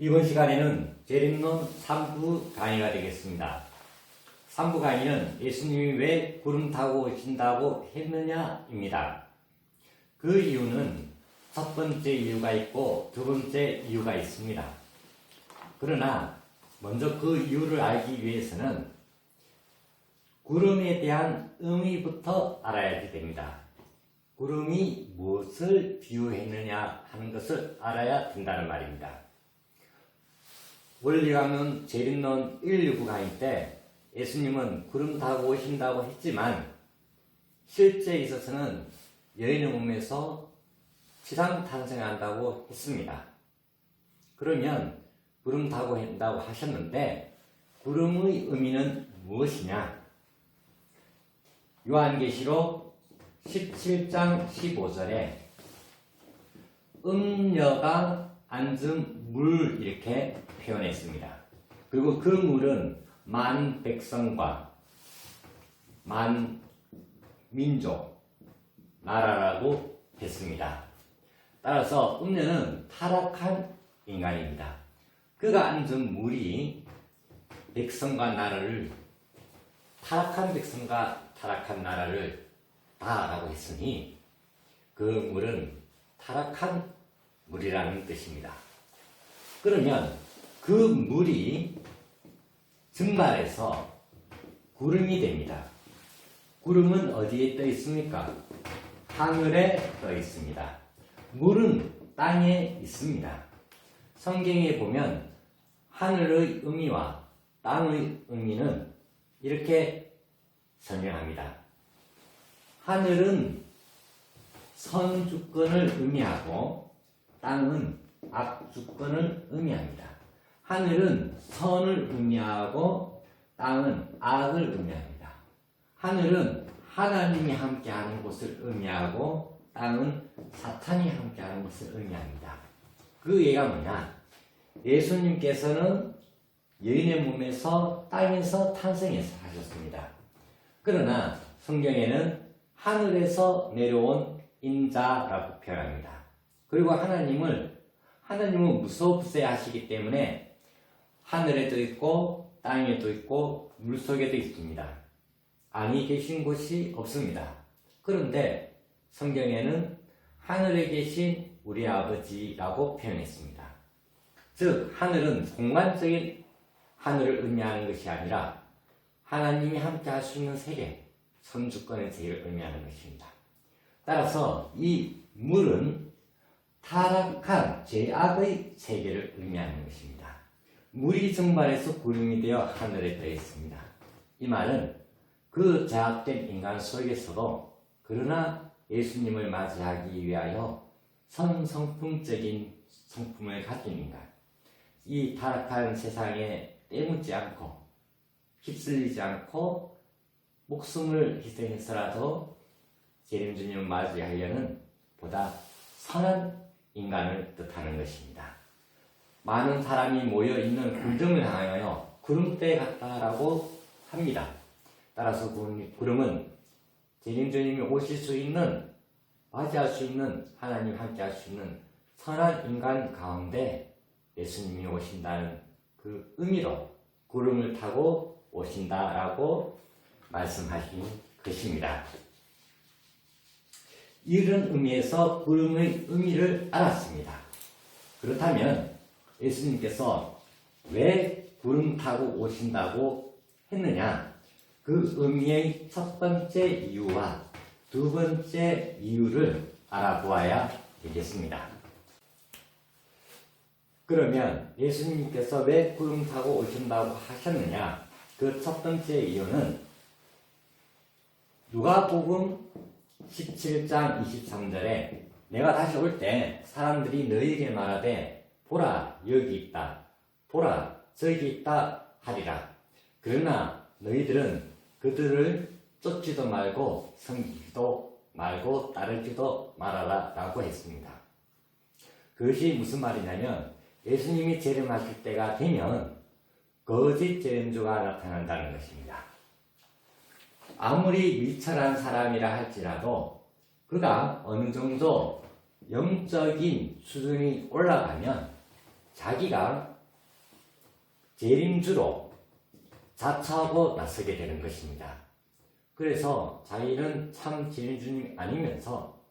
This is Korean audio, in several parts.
이번 시간에는 재림론 3부 강의가 되겠습니다. 3부 강의는 예수님이 왜 구름 타고 오신다고 했느냐입니다. 그 이유는 첫 번째 이유가 있고 두 번째 이유가 있습니다. 그러나 먼저 그 이유를 알기 위해서는 구름에 대한 의미부터 알아야 됩니다. 구름이 무엇을 비유했느냐 하는 것을 알아야 된다는 말입니다. 원리강론 재림론 119 강의 때 예수님은 구름 타고 오신다고 했지만 실제에 있어서는 여인의 몸에서 지상 탄생한다고 했습니다. 그러면 구름 타고 한다고 하셨는데 구름의 의미는 무엇이냐? 요한계시록 17장 15절에 음녀가 앉은 물 이렇게 표현했습니다. 그리고 그 물은 만 백성과 만 민족, 나라라고 했습니다. 따라서 음녀는 타락한 인간입니다. 그가 앉은 물이 백성과 나라를 타락한 백성과 타락한 나라를 다라고 했으니 그 물은 타락한 물이라는 뜻입니다. 그러면 그 물이 증발해서 구름이 됩니다. 구름은 어디에 떠 있습니까? 하늘에 떠 있습니다. 물은 땅에 있습니다. 성경에 보면 하늘의 의미와 땅의 의미는 이렇게 설명합니다. 하늘은 선주권을 의미하고 땅은 악주권을 의미합니다. 하늘은 선을 의미하고 땅은 악을 의미합니다. 하늘은 하나님이 함께하는 곳을 의미하고 땅은 사탄이 함께하는 곳을 의미합니다. 그 얘기가 뭐냐? 예수님께서는 여인의 몸에서 땅에서 탄생해서 하셨습니다. 그러나 성경에는 하늘에서 내려온 인자라고 표현합니다. 그리고 하나님은 무소부세 하시기 때문에 하늘에도 있고 땅에도 있고 물속에도 있습니다. 아니 계신 곳이 없습니다. 그런데 성경에는 하늘에 계신 우리 아버지라고 표현했습니다. 즉 하늘은 공간적인 하늘을 의미하는 것이 아니라 하나님이 함께 할 수 있는 세계, 선주권의 세계를 의미하는 것입니다. 따라서 이 물은 타락한 죄악의 세계를 의미하는 것입니다. 물이 증발해서 구름이 되어 하늘에 떠 있습니다. 이 말은 그 죄악된 인간 속에서도 그러나 예수님을 맞이하기 위하여 성품적인 성품을 가진 인간, 이 타락한 세상에 때묻지 않고 휩쓸리지 않고 목숨을 희생해서라도 재림주님을 맞이하려는 보다 선한 인간을 뜻하는 것입니다. 많은 사람이 모여있는 궁정을 향하여 구름대 같다라고 합니다. 따라서 구름은 재림주님이 오실 수 있는, 맞이할 수 있는, 하나님 함께 할 수 있는 선한 인간 가운데 예수님이 오신다는 그 의미로 구름을 타고 오신다라고 말씀하신 것입니다. 이런 의미에서 구름의 의미를 알았습니다. 그렇다면 예수님께서 왜 구름 타고 오신다고 했느냐? 그 의미의 첫 번째 이유와 두 번째 이유를 알아보아야 되겠습니다. 그러면 예수님께서 왜 구름 타고 오신다고 하셨느냐? 그 첫 번째 이유는 누가복음 17장 23절에 내가 다시 올 때 사람들이 너희에게 말하되 보라 여기 있다, 보라 저기 있다 하리라. 그러나 너희들은 그들을 쫓지도 말고 섬기지도 말고 따르지도 말아라 라고 했습니다. 그것이 무슨 말이냐면 예수님이 재림하실 때가 되면 거짓 재림주가 나타난다는 것입니다. 아무리 미천한 사람이라 할지라도 그가 어느 정도 영적인 수준이 올라가면 자기가 재림주로 자처하고 나서게 되는 것입니다. 그래서 자기는 참 재림주님 아니면서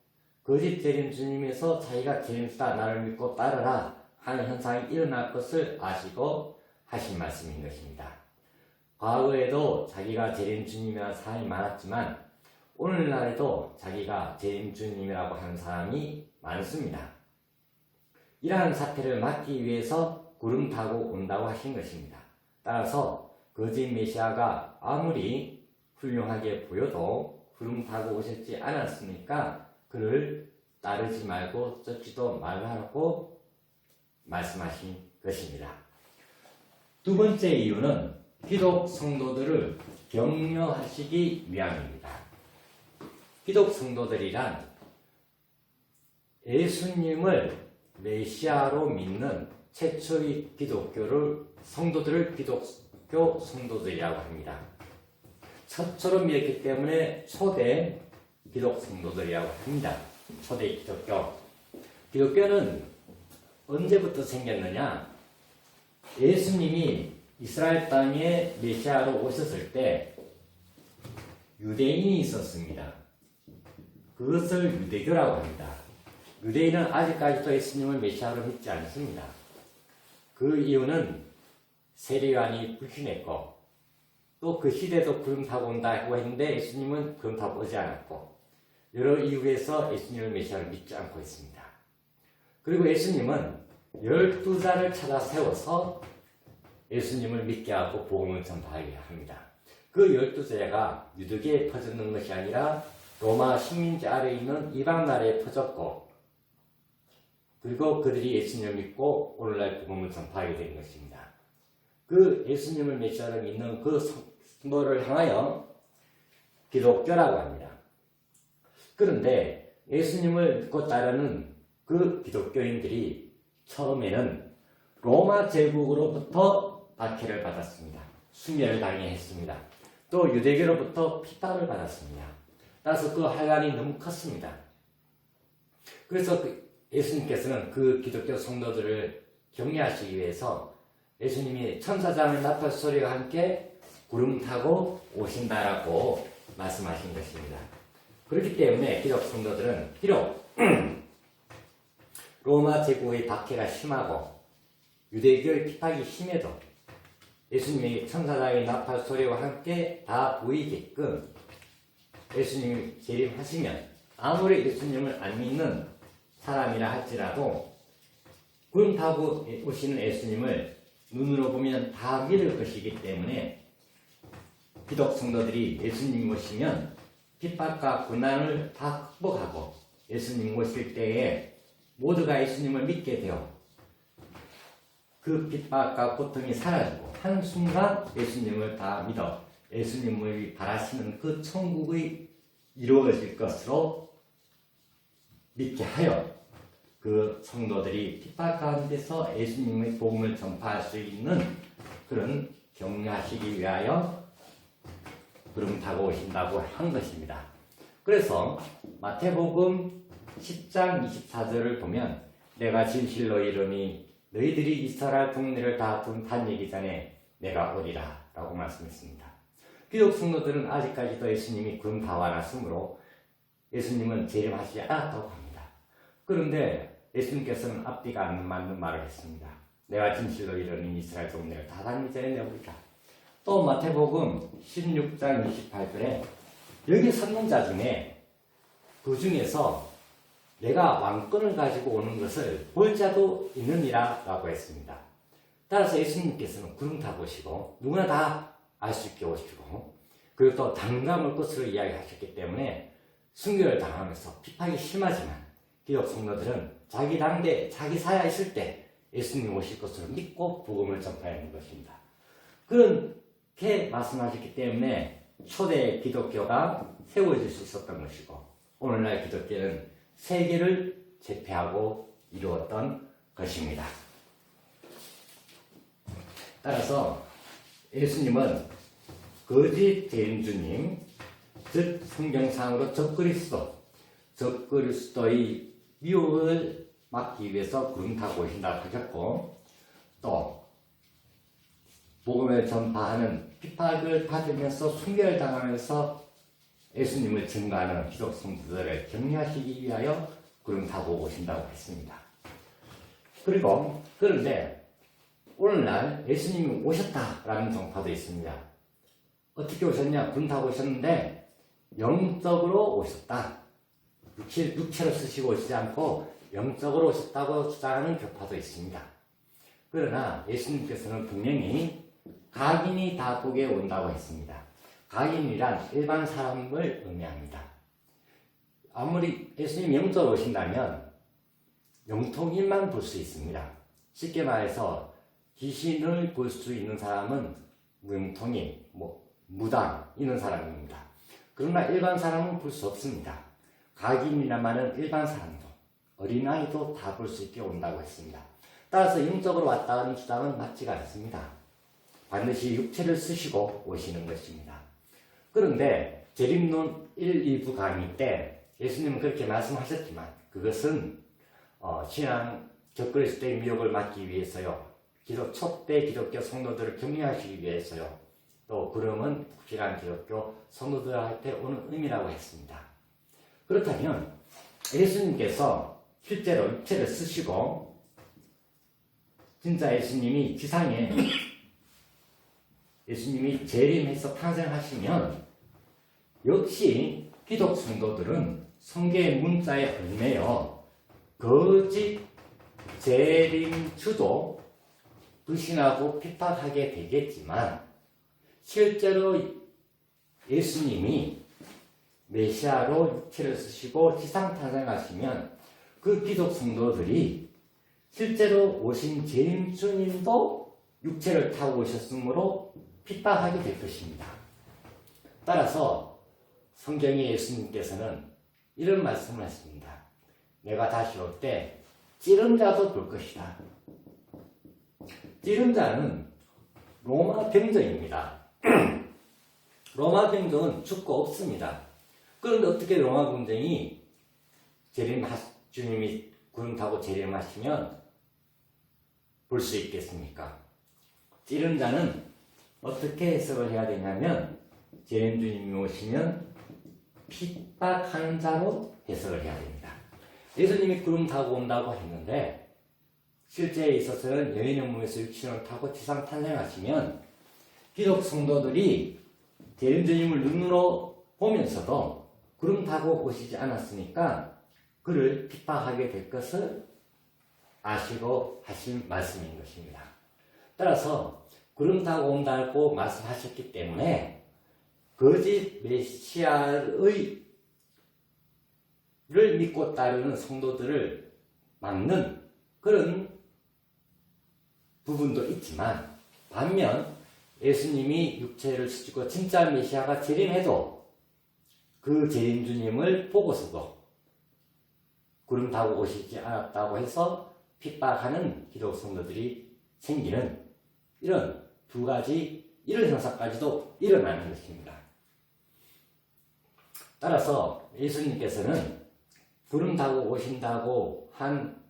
거짓 재림주님에서 자기가 재림주다 나를 믿고 따르라 하는 현상이 일어날 것을 아시고 하신 말씀인 것입니다. 과거에도 자기가 재림주님이라는 사람이 많았지만 오늘날에도 자기가 재림주님이라고 하는 사람이 많습니다. 이러한 사태를 막기 위해서 구름 타고 온다고 하신 것입니다. 따라서 거짓 메시아가 아무리 훌륭하게 보여도 구름 타고 오셨지 않았으니까 그를 따르지 말고 쫓지도 말라고 말씀하신 것입니다. 두 번째 이유는 기독 성도들을 격려하시기 위함입니다. 기독 성도들이란 예수님을 메시아로 믿는 최초의 성도들을 기독교 성도들이라고 합니다. 첫째로 믿었기 때문에 초대 기독 성도들이라고 합니다. 초대 기독교. 기독교는 언제부터 생겼느냐? 예수님이 이스라엘 땅에 메시아로 오셨을 때 유대인이 있었습니다. 그것을 유대교라고 합니다. 유대인은 아직까지도 예수님을 메시아로 믿지 않습니다. 그 이유는 세례요한이 불신했고 또 그 시대도 구름 타고 온다고 했는데 예수님은 구름 타고 오지 않았고 여러 이유에서 예수님을 메시아로 믿지 않고 있습니다. 그리고 예수님은 12자를 찾아 세워서 예수님을 믿게 하고 복음을 전파하게 합니다. 그 12제자가 유대교에 퍼졌는 것이 아니라 로마 식민지 아래에 있는 이방 나라에 퍼졌고 그리고 그들이 예수님을 믿고 오늘날 복음을 전파하게 된 것입니다. 그 예수님을 메시아로 믿는 그 성도를 향하여 기독교라고 합니다. 그런데 예수님을 믿고 따르는 그 기독교인들이 처음에는 로마 제국으로부터 박해를 받았습니다. 순멸을 당했습니다. 또 유대교로부터 핍박을 받았습니다. 따라서 그 환란이 너무 컸습니다. 그래서 예수님께서는 그 기독교 성도들을 격려하시기 위해서 예수님이 천사장의 나팔 소리와 함께 구름 타고 오신다라고 말씀하신 것입니다. 그렇기 때문에 기독 성도들은 비록 로마 제국의 박해가 심하고 유대교의 핍박이 심해도 예수님이 천사장의 나팔 소리와 함께 다 보이게끔 예수님이 재림하시면 아무리 예수님을 안 믿는 사람이라 할지라도 구름 타고 오시는 예수님을 눈으로 보면 다 믿을 것이기 때문에 기독 성도들이 예수님 모시면 핍박과 고난을 다 극복하고 예수님 모실 때에 모두가 예수님을 믿게 되어 그 핍박과 고통이 사라지고 한순간 예수님을 다 믿어 예수님을 바라시는 그 천국의 이루어질 것으로 믿게 하여 그 성도들이 핍박 가운데서 예수님의 복음을 전파할 수 있는 그런 격려하시기 위하여 구름 타고 오신다고 한 것입니다. 그래서 마태복음 10장 24절을 보면 내가 진실로 이르니 너희들이 이스라엘 동네를 다 다니기 전에 내가 오리라 라고 말씀했습니다. 기독 성도들은 아직까지도 예수님이 구름 다 와놨으므로 예수님은 재림하시지 않았다고 합니다. 그런데 예수님께서는 앞뒤가 안 맞는 말을 했습니다. 내가 진실로 이르니 이스라엘 동네를 다 다니기 전에 내가 오리라. 또 마태복음 16장 28절에 여기 섰는 자 중에 그 중에서 내가 왕권을 가지고 오는 것을 볼 자도 있느니라 라고 했습니다. 따라서 예수님께서는 구름 타고 오시고 누구나 다 알 수 있게 오시고 그리고 또 당감을 것으로 이야기하셨기 때문에 순교를 당하면서 핍박이 심하지만 기독 성도들은 자기 당대 자기 사야 있을 때 예수님 오실 것으로 믿고 복음을 전파하는 것입니다. 그렇게 말씀하셨기 때문에 초대 기독교가 세워질 수 있었던 것이고 오늘날 기독교는 세계를 제패하고 이루었던 것입니다. 따라서 예수님은 거짓 재림주님, 즉 성경상으로 적그리스도의 미혹을 막기 위해서 구름 타고 오신다고 하셨고 복음을 전파하는 핍박을 받으면서 순결당하면서 예수님을 증거하는 기독 성도들을 격려하시기 위하여 구름 타고 오신다고 했습니다. 그런데 오늘날 예수님이 오셨다라는 정파도 있습니다. 어떻게 오셨냐? 구름 타고 오셨는데 영적으로 오셨다. 육체로 쓰시고 오시지 않고 영적으로 오셨다고 주장하는 교파도 있습니다. 그러나 예수님께서는 분명히 각인이 다 보게 온다고 했습니다. 각인이란 일반 사람을 의미합니다. 아무리 예수님 영적으로 오신다면 영통인만 볼 수 있습니다. 쉽게 말해서 귀신을 볼 수 있는 사람은 무영통인, 무당 이런 사람입니다. 그러나 일반 사람은 볼 수 없습니다. 각인이란 말은 일반 사람도, 어린아이도 다 볼 수 있게 온다고 했습니다. 따라서 영적으로 왔다는 주장은 맞지가 않습니다. 반드시 육체를 쓰시고 오시는 것입니다. 그런데 재림론 1, 2부 강의 때 예수님은 그렇게 말씀하셨지만 그것은 신앙 적그리스도의 때의 미혹을 막기 위해서요. 초대 기독교 성도들을 격려하시기 위해서요. 또 구름은 확실한 기독교 성도들한테 오는 의미라고 했습니다. 그렇다면 예수님께서 실제로 육체를 쓰시고 진짜 예수님이 지상에 예수님이 재림해서 탄생하시면 역시 기독 성도들은 성경의 문자에 얽매여 거짓 재림주도 불신하고 핍박하게 되겠지만 실제로 예수님이 메시아로 육체를 쓰시고 지상 탄생하시면 그 기독 성도들이 실제로 오신 재림주님도 육체를 타고 오셨으므로 핍박하게 될 것입니다. 따라서 성경의 예수님께서는 이런 말씀을 하십니다. 내가 다시 올 때 찌른 자도 볼 것이다. 찌른 자는 로마 병정입니다. 로마 병정은 죽고 없습니다. 그런데 어떻게 로마 병정이 주님이 구름 타고 재림하시면 볼 수 있겠습니까? 찌른 자는 어떻게 해석을 해야 되냐면 재림 주님이 오시면 핍박하는 자로 해석을 해야 됩니다. 예수님이 구름 타고 온다고 했는데 실제에 있어서는 여인의 몸에서 육신을 타고 지상 탄생하시면 기독 성도들이 재림 주님을 눈으로 보면서도 구름 타고 오시지 않았으니까 그를 핍박하게 될 것을 아시고 하신 말씀인 것입니다. 따라서 구름 타고 온다고 말씀하셨기 때문에 거짓 메시아를 믿고 따르는 성도들을 막는 그런 부분도 있지만 반면 예수님이 육체를 쓰시고 진짜 메시아가 재림해도 그 재림 주님을 보고서도 구름 타고 오시지 않았다고 해서 핍박하는 기독 성도들이 생기는 이런 두 가지 이런 현상까지도 일어나는 것입니다. 따라서 예수님께서는 구름 타고 오신다고 한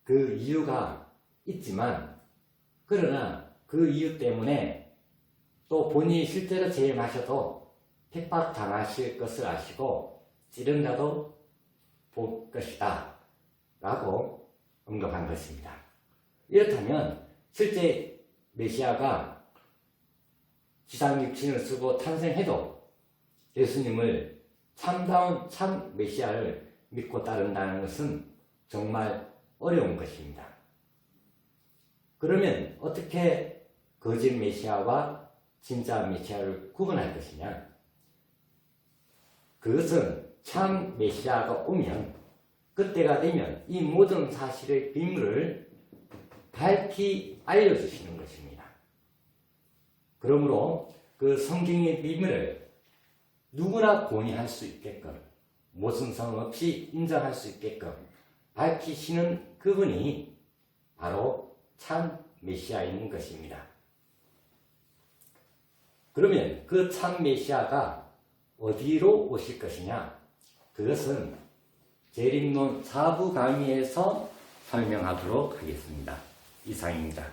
그 이유가 있지만 그러나 그 이유 때문에 또 본인이 실제로 재림하셔도 핍박 당하실 것을 아시고 찌른 자도 볼 것이다 라고 언급한 것입니다. 이렇다면 실제 메시아가 지상 육신을 쓰고 탄생해도 예수님을 참다운 참 메시아를 믿고 따른다는 것은 정말 어려운 것입니다. 그러면 어떻게 거짓 메시아와 진짜 메시아를 구분할 것이냐? 그것은 참 메시아가 오면 그때가 되면 이 모든 사실의 비밀을 밝히 알려주시는 것입니다. 그러므로 그 성경의 비밀을 누구나 공유할 수 있게끔 모순성 없이 인정할 수 있게끔 밝히시는 그분이 바로 참 메시아인 것입니다. 그러면 그 참 메시아가 어디로 오실 것이냐? 그것은 재림론 4부 강의에서 설명하도록 하겠습니다. 이상입니다.